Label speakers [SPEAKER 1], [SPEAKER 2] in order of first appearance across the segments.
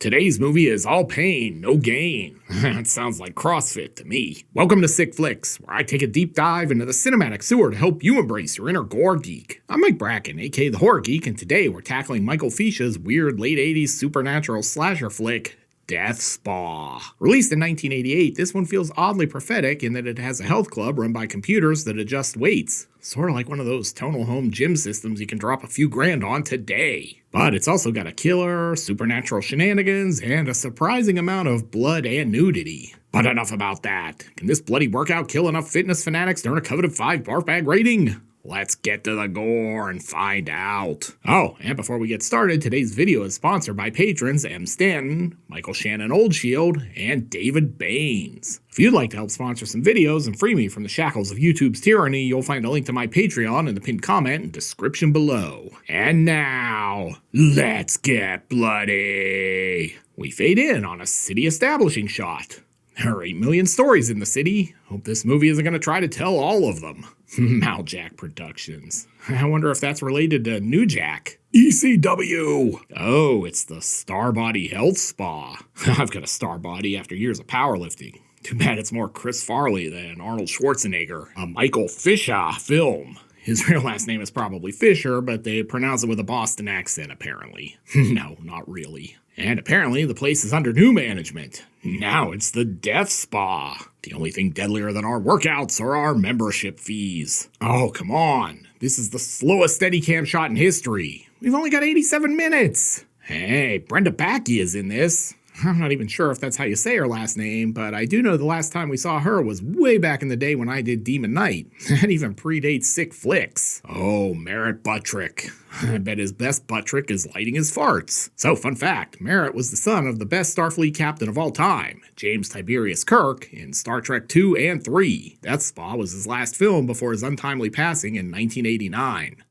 [SPEAKER 1] Today's movie is all pain, no gain. That sounds like CrossFit to me. Welcome to Sick Flicks, where I take a deep dive into the cinematic sewer to help you embrace your inner gore geek. I'm Mike Bracken, aka the Horror Geek, and today we're tackling Michael Fischa's weird late 80s supernatural slasher flick, Death Spa. Released in 1988, this one feels oddly prophetic in that it has a health club run by computers that adjust weights. Sort of like one of those tonal home gym systems you can drop a few grand on today. But it's also got a killer, supernatural shenanigans, and a surprising amount of blood and nudity. But enough about that. Can this bloody workout kill enough fitness fanatics to earn a coveted 5 barf bag rating? Let's get to the gore and find out. Oh, and before we get started, today's video is sponsored by patrons M. Stanton, Michael Shannon Oldshield, and David Baines. If you'd like to help sponsor some videos and free me from the shackles of YouTube's tyranny, you'll find a link to my Patreon in the pinned comment and description below. And now, let's get bloody. We fade in on a city establishing shot. There are 8 million stories in the city. Hope this movie isn't going to try to tell all of them. Maljack Productions. I wonder if that's related to New Jack. ECW! Oh, it's the Starbody Health Spa. I've got a star body after years of powerlifting. Too bad it's more Chris Farley than Arnold Schwarzenegger. A Michael Fischa film. His real last name is probably Fisher, but they pronounce it with a Boston accent, apparently. No, not really. And apparently the place is under new management. Now it's the Death Spa. The only thing deadlier than our workouts are our membership fees. Oh, come on. This is the slowest Steadicam shot in history. We've only got 87 minutes. Hey, Brenda Backey is in this. I'm not even sure if that's how you say her last name, but I do know the last time we saw her was way back in the day when I did Demon Knight. That even predates Sick Flicks. Oh, Merritt Buttrick. I bet his best butt trick is lighting his farts. So, fun fact, Merritt was the son of the best Starfleet captain of all time, James Tiberius Kirk, in Star Trek II and III. Death Spa was his last film before his untimely passing in 1989.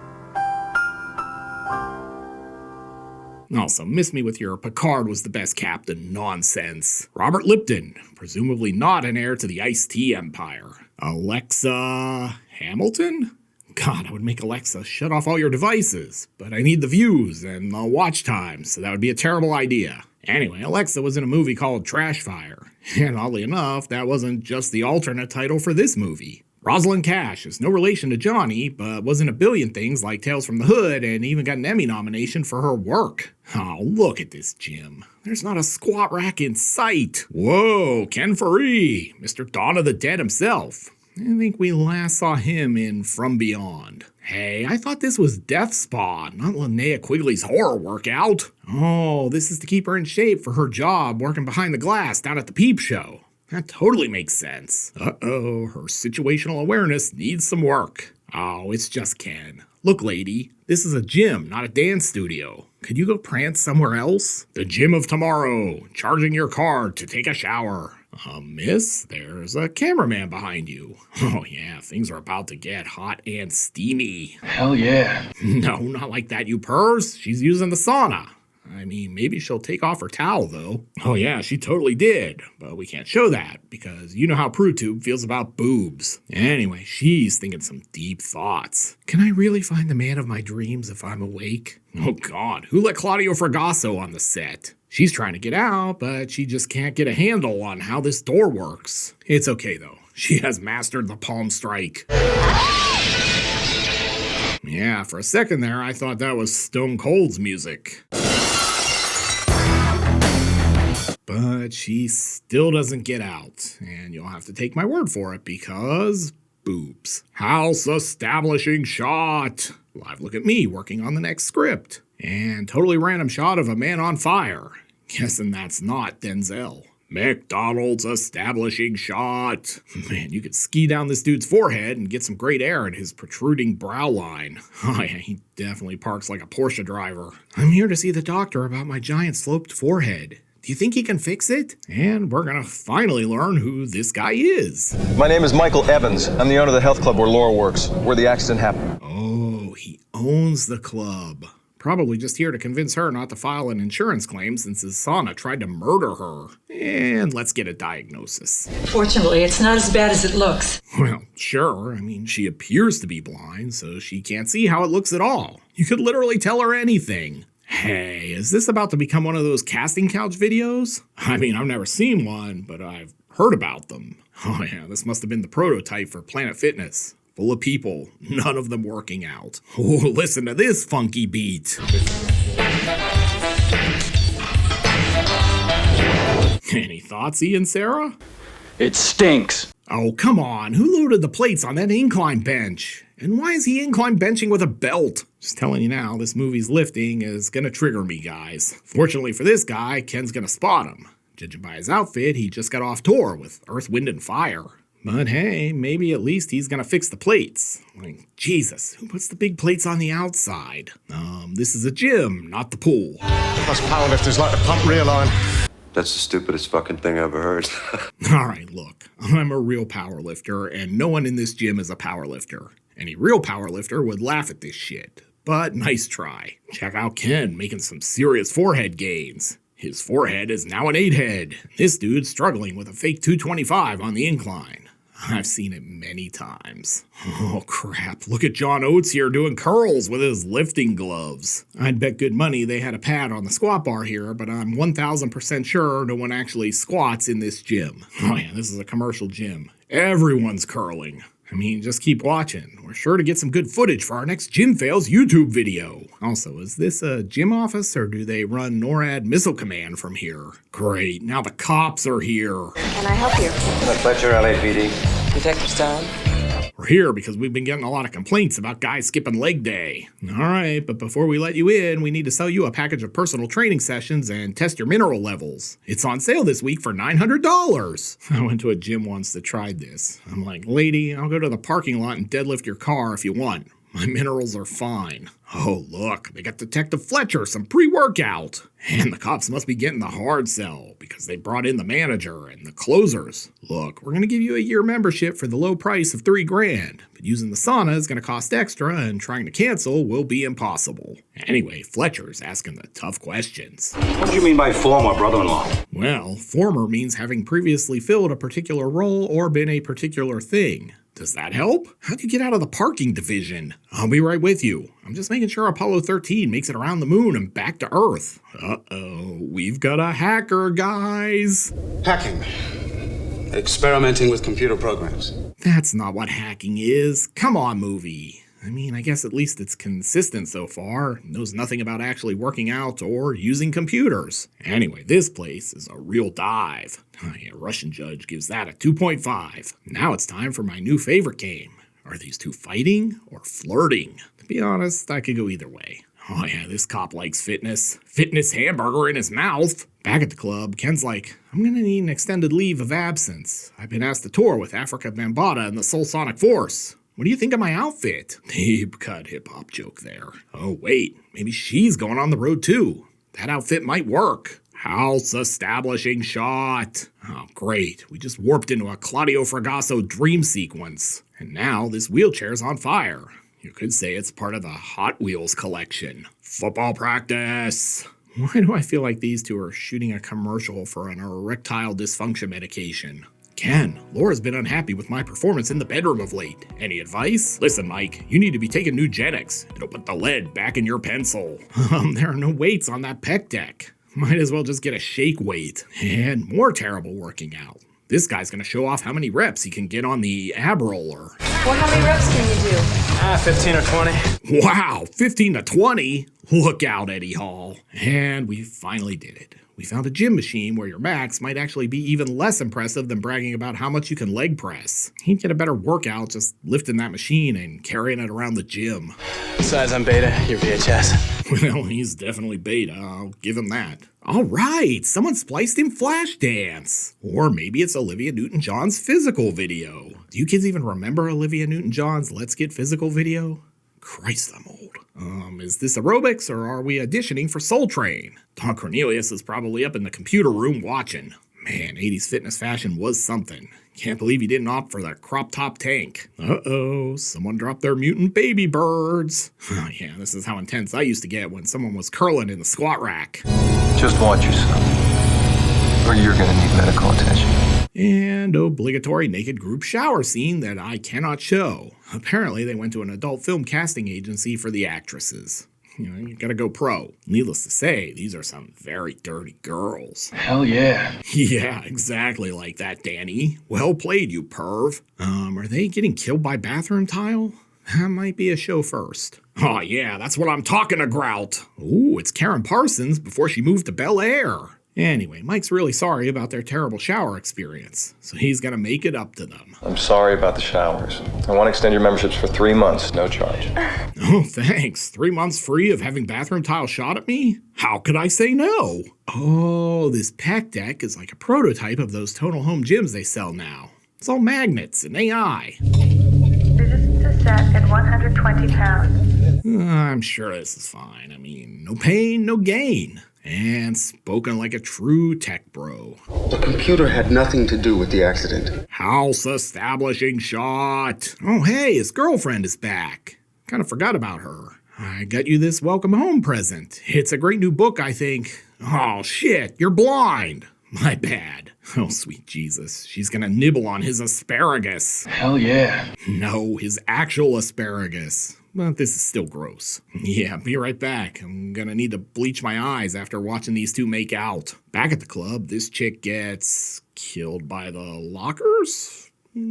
[SPEAKER 1] Also, miss me with your Picard was the best captain nonsense. Robert Lipton, presumably not an heir to the Ice-T Empire. Alexa Hamilton? God, I would make Alexa shut off all your devices, but I need the views and the watch time, so that would be a terrible idea. Anyway, Alexa was in a movie called Trash Fire, and oddly enough, that wasn't just the alternate title for this movie. Rosalind Cash is no relation to Johnny, but was in a billion things like Tales from the Hood and even got an Emmy nomination for her work. Oh, look at this gym. There's not a squat rack in sight. Whoa, Ken Faree, Mr. Dawn of the Dead himself. I think we last saw him in From Beyond. Hey, I thought this was Death Spa, not Linnea Quigley's horror workout. Oh, this is to keep her in shape for her job working behind the glass down at the Peep Show. That totally makes sense. Uh-oh, her situational awareness needs some work. Oh, it's just Ken. Look, lady, this is a gym, not a dance studio. Could you go prance somewhere else? The gym of tomorrow, charging your card to take a shower. Miss, there's a cameraman behind you. Oh yeah, things are about to get hot and steamy.
[SPEAKER 2] Hell yeah.
[SPEAKER 1] No, not like that, you purrs. She's using the sauna. I mean, maybe she'll take off her towel, though. Oh yeah, she totally did, but we can't show that, because you know how PruTube feels about boobs. Anyway, she's thinking some deep thoughts. Can I really find the man of my dreams if I'm awake? Oh god, who let Claudio Fragasso on the set? She's trying to get out, but she just can't get a handle on how this door works. It's okay, though. She has mastered the palm strike. Yeah, for a second there, I thought that was Stone Cold's music. But she still doesn't get out, and you'll have to take my word for it because boobs. House establishing shot. Live look at me working on the next script. And totally random shot of a man on fire. Guessing that's not Denzel. McDonald's establishing shot. Man, you could ski down this dude's forehead and get some great air in his protruding brow line. Oh yeah, he definitely parks like a Porsche driver. I'm here to see the doctor about my giant sloped forehead. Do you think he can fix it? And we're gonna finally learn who this guy is.
[SPEAKER 2] My name is Michael Evans. I'm the owner of the health club where Laura works, where the accident happened.
[SPEAKER 1] Oh, he owns the club. Probably just here to convince her not to file an insurance claim since his sauna tried to murder her. And let's get a diagnosis.
[SPEAKER 3] Fortunately, it's not as bad as it looks.
[SPEAKER 1] Well, sure. I mean, she appears to be blind, so she can't see how it looks at all. You could literally tell her anything. Hey, is this about to become one of those casting couch videos? I mean, I've never seen one, but I've heard about them. Oh yeah, this must have been the prototype for Planet Fitness. Full of people, none of them working out. Oh, listen to this funky beat. Any thoughts, Ian, Sarah?
[SPEAKER 4] It stinks.
[SPEAKER 1] Oh, come on. Who loaded the plates on that incline bench? And why is he incline benching with a belt? Just telling you now, this movie's lifting is gonna trigger me, guys. Fortunately for this guy, Ken's gonna spot him. Judging by his outfit, he just got off tour with Earth, Wind, and Fire. But hey, maybe at least he's gonna fix the plates. Like, Jesus, who puts the big plates on the outside? This is a gym, not the pool.
[SPEAKER 5] Us powerlifters like to pump real iron.
[SPEAKER 6] That's the stupidest fucking thing I've ever heard.
[SPEAKER 1] Alright, look, I'm a real power lifter, and no one in this gym is a power lifter. Any real power lifter would laugh at this shit. But nice try. Check out Ken making some serious forehead gains. His forehead is now an 8-head. This dude's struggling with a fake 225 on the incline. I've seen it many times. Oh crap, look at John Oates here doing curls with his lifting gloves. I'd bet good money they had a pad on the squat bar here, but I'm 1000% sure no one actually squats in this gym. Oh yeah, this is a commercial gym. Everyone's curling. I mean, just keep watching. We're sure to get some good footage for our next Gym Fails YouTube video. Also, is this a gym office or do they run NORAD Missile Command from here? Great, now the cops are here.
[SPEAKER 7] Can I help you?
[SPEAKER 6] Fletcher, LAPD.
[SPEAKER 7] Detective Stone?
[SPEAKER 1] We're here because we've been getting a lot of complaints about guys skipping leg day. Alright, but before we let you in, we need to sell you a package of personal training sessions and test your mineral levels. It's on sale this week for $900. I went to a gym once that tried this. I'm like, lady, I'll go to the parking lot and deadlift your car if you want. My minerals are fine. Oh, look, they got Detective Fletcher some pre-workout. And the cops must be getting the hard sell because they brought in the manager and the closers. Look, we're going to give you a year membership for the low price of $3,000. But using the sauna is going to cost extra and trying to cancel will be impossible. Anyway, Fletcher's asking the tough questions.
[SPEAKER 4] What do you mean by former brother-in-law?
[SPEAKER 1] Well, former means having previously filled a particular role or been a particular thing. Does that help? How'd you get out of the parking division? I'll be right with you. I'm just making sure Apollo 13 makes it around the moon and back to Earth. Uh-oh, we've got a hacker, guys.
[SPEAKER 5] Hacking. Experimenting with computer programs.
[SPEAKER 1] That's not what hacking is. Come on, movie. I mean, I guess at least it's consistent so far. Knows nothing about actually working out or using computers. Anyway, this place is a real dive. A Russian judge gives that a 2.5. Now it's time for my new favorite game. Are these two fighting or flirting? To be honest, I could go either way. Oh yeah, this cop likes fitness. Fitness hamburger in his mouth. Back at the club, Ken's like, I'm gonna need an extended leave of absence. I've been asked to tour with Africa Bambaataa and the Soul Sonic Force. What do you think of my outfit? Deep cut hip-hop joke there. Oh wait, maybe she's going on the road too. That outfit might work. House establishing shot. Oh great, we just warped into a Claudio Fragasso dream sequence. And now this wheelchair's on fire. You could say it's part of the Hot Wheels collection. Football practice. Why do I feel like these two are shooting a commercial for an erectile dysfunction medication? Ken, Laura's been unhappy with my performance in the bedroom of late. Any advice? Listen, Mike, you need to be taking Nugenics. It'll put the lead back in your pencil. There are no weights on that pec deck. Might as well just get a shake weight. And more terrible working out. This guy's gonna show off how many reps he can get on the ab roller.
[SPEAKER 3] Well, how many reps can you do?
[SPEAKER 4] 15 or 20.
[SPEAKER 1] Wow, 15 to 20? Look out, Eddie Hall. And we finally did it. We found a gym machine where your max might actually be even less impressive than bragging about how much you can leg press. He'd get a better workout just lifting that machine and carrying it around the gym.
[SPEAKER 4] Besides, I'm beta, you're VHS.
[SPEAKER 1] Well, he's definitely beta, I'll give him that. All right, someone spliced in Flashdance. Or maybe it's Olivia Newton-John's physical video. Do you kids even remember Olivia Newton-John's Let's Get Physical video? Christ, I'm old. Is this aerobics or are we auditioning for Soul Train? Don Cornelius is probably up in the computer room watching. Man, 80s fitness fashion was something. Can't believe he didn't opt for the crop top tank. Uh-oh, someone dropped their mutant baby birds. Oh yeah, this is how intense I used to get when someone was curling in the squat rack.
[SPEAKER 2] Just watch yourself, or you're gonna need medical attention.
[SPEAKER 1] And obligatory naked group shower scene that I cannot show. Apparently they went to an adult film casting agency for the actresses. You gotta go pro. Needless to say, these are some very dirty girls.
[SPEAKER 4] Hell yeah.
[SPEAKER 1] Yeah, exactly like that, Danny. Well played, you perv. Are they getting killed by bathroom tile? That might be a show first. Oh yeah, that's what I'm talking about. Ooh, it's Karen Parsons before she moved to Bel Air. Anyway, Mike's really sorry about their terrible shower experience, so he's gonna make it up to them.
[SPEAKER 2] I'm sorry about the showers. I want to extend your memberships for 3 months, no charge.
[SPEAKER 1] Oh, thanks. 3 months free of having bathroom tile shot at me? How could I say no? Oh, this pack deck is like a prototype of those Tonal Home gyms they sell now. It's all magnets and AI.
[SPEAKER 8] Resistance is set at 120 pounds.
[SPEAKER 1] I'm sure this is fine. I mean, no pain, no gain. And spoken like a true tech bro.
[SPEAKER 5] The computer had nothing to do with the accident.
[SPEAKER 1] House establishing shot. Oh, hey, his girlfriend is back. Kind of forgot about her. I got you this welcome home present. It's a great new book, I think. Oh, shit, you're blind. My bad. Oh, sweet Jesus. She's gonna nibble on his asparagus.
[SPEAKER 4] Hell yeah.
[SPEAKER 1] No, his actual asparagus. But this is still gross. Yeah, be right back. I'm gonna need to bleach my eyes after watching these two make out. Back at the club, this chick gets killed by the lockers?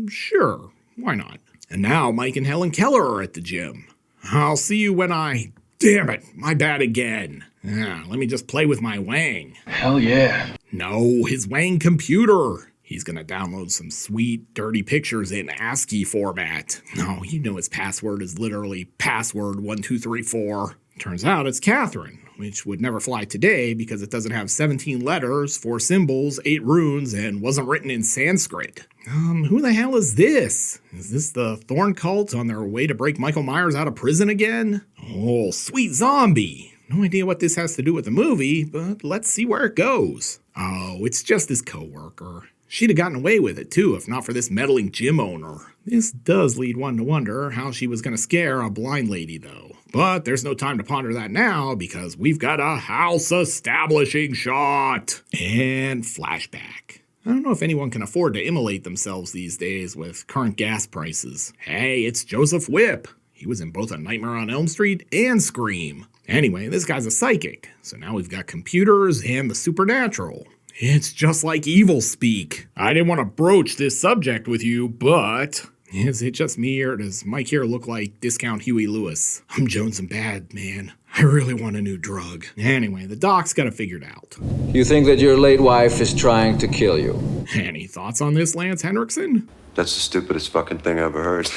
[SPEAKER 1] Sure, why not? And now Mike and Helen Keller are at the gym. I'll see you when I... Damn it, my bad again. Let me just play with my Wang.
[SPEAKER 4] Hell yeah.
[SPEAKER 1] No, his Wang computer. He's gonna download some sweet, dirty pictures in ASCII format. No, you know his password is literally password1234. Turns out it's Catherine, which would never fly today because it doesn't have 17 letters, 4 symbols, 8 runes, and wasn't written in Sanskrit. Who the hell is this? Is this the Thorn cult on their way to break Michael Myers out of prison again? Oh, sweet zombie. No idea what this has to do with the movie, but let's see where it goes. Oh, it's just his coworker. She'd have gotten away with it, too, if not for this meddling gym owner. This does lead one to wonder how she was going to scare a blind lady, though. But there's no time to ponder that now, because we've got a house establishing shot. And flashback. I don't know if anyone can afford to immolate themselves these days with current gas prices. Hey, it's Joseph Whipp. He was in both A Nightmare on Elm Street and Scream. Anyway, this guy's a psychic, so now we've got computers and the supernatural. It's just like evil speak. I didn't want to broach this subject with you, but... Is it just me, or does Mike here look like discount Huey Lewis? I'm jonesing bad, man. I really want a new drug. Anyway, the doc's got it figured out.
[SPEAKER 9] You think that your late wife is trying to kill you?
[SPEAKER 1] Any thoughts on this, Lance Henriksen?
[SPEAKER 6] That's the stupidest fucking thing I ever heard.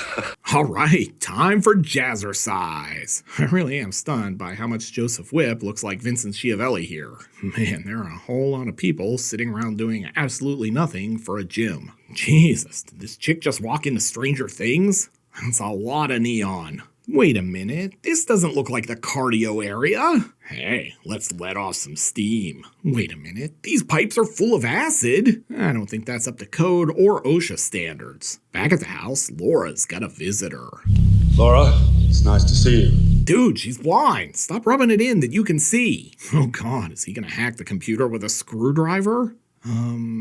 [SPEAKER 1] All right, time for jazzercise. I really am stunned by how much Joseph Whipp looks like Vincent Schiavelli here. Man, there are a whole lot of people sitting around doing absolutely nothing for a gym. Jesus, did this chick just walk into Stranger Things? That's a lot of neon. Wait a minute, this doesn't look like the cardio area. Hey, let's let off some steam. Wait a minute, these pipes are full of acid. I don't think that's up to code or OSHA standards. Back at the house, Laura's got a visitor.
[SPEAKER 5] Laura, it's nice to see you.
[SPEAKER 1] Dude, she's blind. Stop rubbing it in that you can see. Oh God, is he gonna hack the computer with a screwdriver?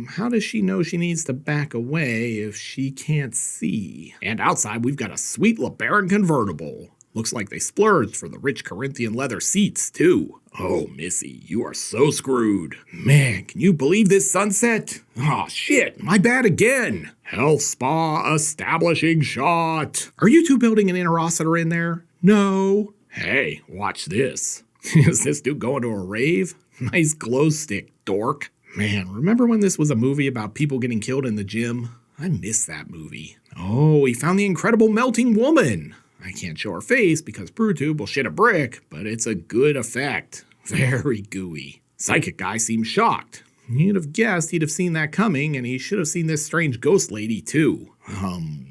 [SPEAKER 1] How does she know she needs to back away if she can't see? And outside, we've got a sweet LeBaron convertible. Looks like they splurged for the rich Corinthian leather seats, too. Oh, Missy, you are so screwed. Man, can you believe this sunset? Oh, shit, my bad again. Health spa establishing shot. Are you two building an interocitor in there? No. Hey, watch this. Is this dude going to a rave? Nice glow stick, dork. Man, remember when this was a movie about people getting killed in the gym? I miss that movie. Oh, he found the incredible melting woman. I can't show her face because ProTube will shit a brick, but it's a good effect. Very gooey. Psychic guy seems shocked. You'd have guessed he'd have seen that coming, and he should have seen this strange ghost lady too.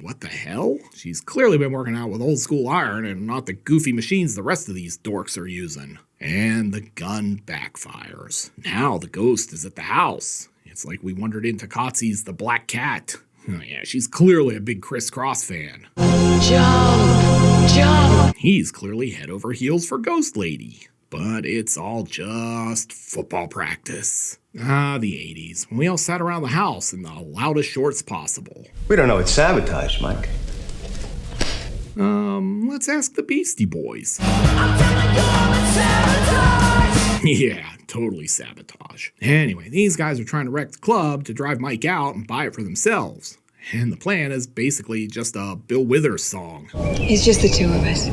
[SPEAKER 1] What the hell? She's clearly been working out with old school iron and not the goofy machines the rest of these dorks are using. And the gun backfires. Now the ghost is at the house. It's like we wandered into Kotzi's The Black Cat. Oh yeah, she's clearly a big Criss Cross fan. Joe! He's clearly head over heels for Ghost Lady. But it's all just football practice. Ah, the 80s, when we all sat around the house in the loudest shorts possible.
[SPEAKER 2] We don't know it's sabotage, Mike.
[SPEAKER 1] Let's ask the Beastie Boys. Yeah, totally sabotage. Anyway, these guys are trying to wreck the club to drive Mike out and buy it for themselves. And the plan is basically just a Bill Withers song.
[SPEAKER 3] It's just the two of us.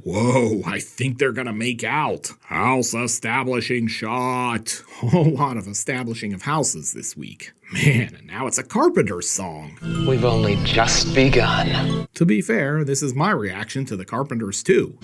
[SPEAKER 1] Whoa, I think they're gonna make out. House establishing shot. A whole lot of establishing of houses this week. Man, and now it's a Carpenter's song.
[SPEAKER 10] We've only just begun.
[SPEAKER 1] To be fair, this is my reaction to the Carpenters too.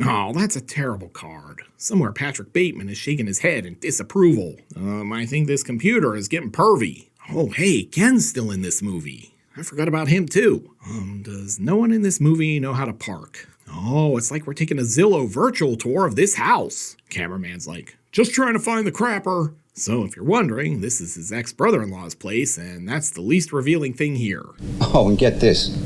[SPEAKER 1] Oh, that's a terrible card. Somewhere Patrick Bateman is shaking his head in disapproval. I think this computer is getting pervy. Oh, hey, Ken's still in this movie. I forgot about him too. Does no one in this movie know how to park? Oh, it's like we're taking a Zillow virtual tour of this house. Cameraman's like, just trying to find the crapper. So if you're wondering, this is his ex-brother-in-law's place, and that's the least revealing thing here.
[SPEAKER 11] Oh, and get this.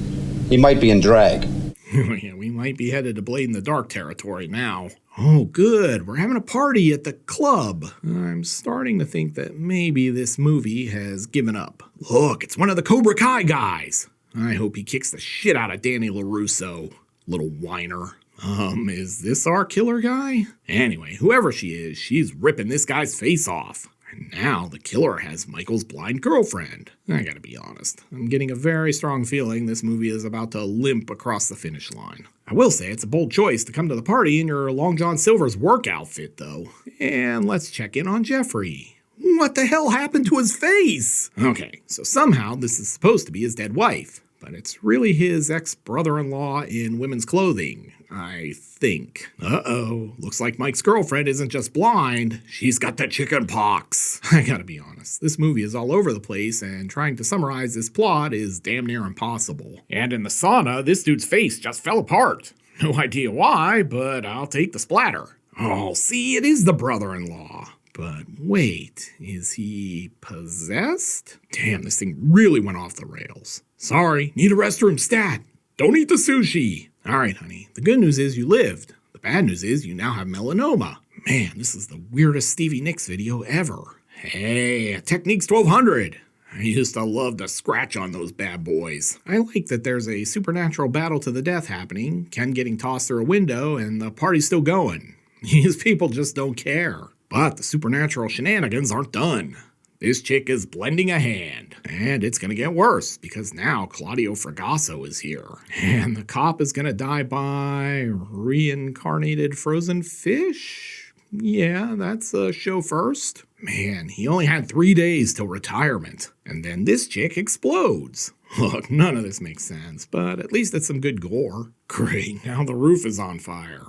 [SPEAKER 11] He might be in drag.
[SPEAKER 1] Yeah, we might be headed to Blade in the Dark territory now. Oh, good. We're having a party at the club. I'm starting to think that maybe this movie has given up. Look, it's one of the Cobra Kai guys. I hope he kicks the shit out of Danny LaRusso. Little whiner. Is this our killer guy? Anyway, whoever she is, she's ripping this guy's face off. And now the killer has Michael's blind girlfriend. I gotta be honest, I'm getting a very strong feeling this movie is about to limp across the finish line. I will say it's a bold choice to come to the party in your Long John Silver's work outfit, though. And let's check in on Jeffrey. What the hell happened to his face? Okay, so somehow this is supposed to be his dead wife, but it's really his ex-brother-in-law in women's clothing, I think. Uh-oh, looks like Mike's girlfriend isn't just blind, she's got the chicken pox. I gotta be honest, this movie is all over the place, and trying to summarize this plot is damn near impossible. And in the sauna, this dude's face just fell apart. No idea why, but I'll take the splatter. Oh, see, it is the brother-in-law. But wait, is he possessed? Damn, this thing really went off the rails. Sorry, need a restroom stat. Don't eat the sushi. All right, honey, the good news is you lived. The bad news is you now have melanoma. Man, this is the weirdest Stevie Nicks video ever. Hey, Techniques 1200. I used to love to scratch on those bad boys. I like that there's a supernatural battle to the death happening, Ken getting tossed through a window, and the party's still going. These people just don't care. But the supernatural shenanigans aren't done. This chick is blending a hand. And it's gonna get worse, because now Claudio Fragasso is here. And the cop is gonna die by reincarnated frozen fish? Yeah, that's a show first. Man, he only had 3 days till retirement. And then this chick explodes. Look, none of this makes sense, but at least it's some good gore. Great, now the roof is on fire.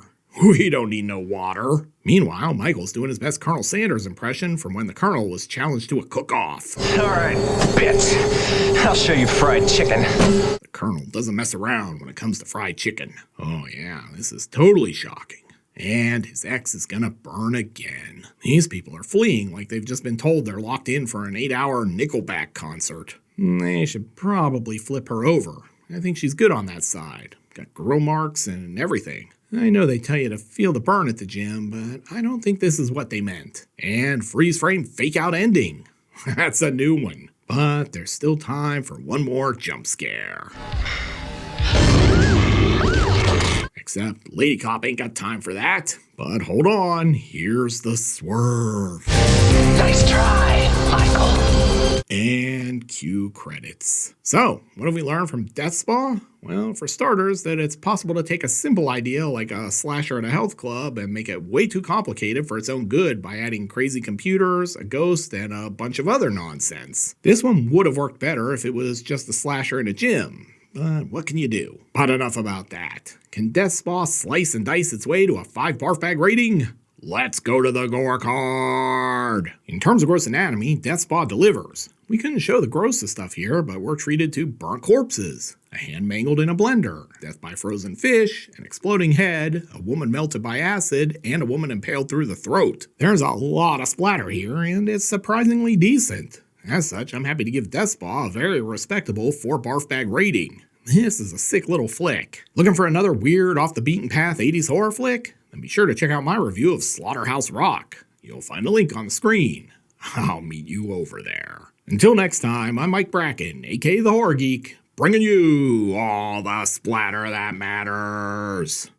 [SPEAKER 1] We don't need no water. Meanwhile, Michael's doing his best Colonel Sanders impression from when the Colonel was challenged to a cook-off.
[SPEAKER 10] All right, bitch. I'll show you fried chicken.
[SPEAKER 1] The Colonel doesn't mess around when it comes to fried chicken. Oh yeah, this is totally shocking. And his ex is gonna burn again. These people are fleeing like they've just been told they're locked in for an 8-hour Nickelback concert. They should probably flip her over. I think she's good on that side. Got grill marks and everything. I know they tell you to feel the burn at the gym, but I don't think this is what they meant. And freeze frame fake out ending. That's a new one. But there's still time for one more jump scare. Except Lady Cop ain't got time for that. But hold on, here's the swerve.
[SPEAKER 10] Nice try, Michael.
[SPEAKER 1] And cue credits. So, what have we learned from Death Spa? Well, for starters, that it's possible to take a simple idea like a slasher at a health club and make it way too complicated for its own good by adding crazy computers, a ghost, and a bunch of other nonsense. This one would have worked better if it was just a slasher in a gym. But what can you do? But enough about that. Can Death Spa slice and dice its way to a 5 barf bag rating? Let's go to the gore card. In terms of gross anatomy, Death Spa delivers. We couldn't show the grossest stuff here, but we're treated to burnt corpses, a hand mangled in a blender, death by frozen fish, an exploding head, a woman melted by acid, and a woman impaled through the throat. There's a lot of splatter here, and it's surprisingly decent. As such, I'm happy to give Death Spa a very respectable 4 barf bag rating. This is a sick little flick. Looking for another weird, off-the-beaten-path 80s horror flick? Then be sure to check out my review of Slaughterhouse Rock. You'll find a link on the screen. I'll meet you over there. Until next time, I'm Mike Bracken, aka the Horror Geek, bringing you all the splatter that matters.